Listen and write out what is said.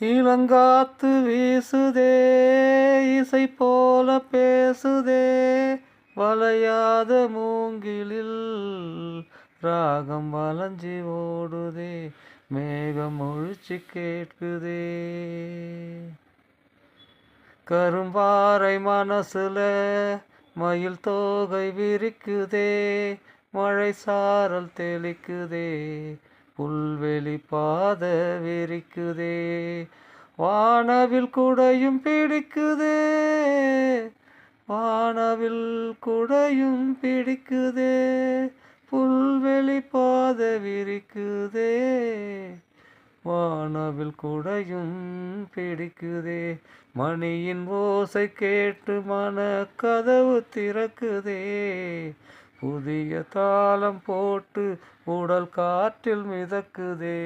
இளங்காத்து வீசுதே இசை போல பேசுதே வளையாத மூங்கிலில் ராகம் வளைஞ்சி ஓடுதே மேகம் ஒழிச்சு கேட்குதே. கரும்பாறை மனசுல மயில் தோகை விரிக்குதே மழை சாரல் தெளிக்குதே புல்வெளி பாத விரிக்குதே வானவில் குடையும் பிடிக்குதே வானவில் குடையும் பிடிக்குதே புல்வெளி பாத விரிக்குதே வானவில் குடையும் பிடிக்குதே மணியின் ஓசை கேட்டு மன கதவு திறக்குதே புதிய தாளம் போட்டு உடல் காற்றில் மிதக்குதே.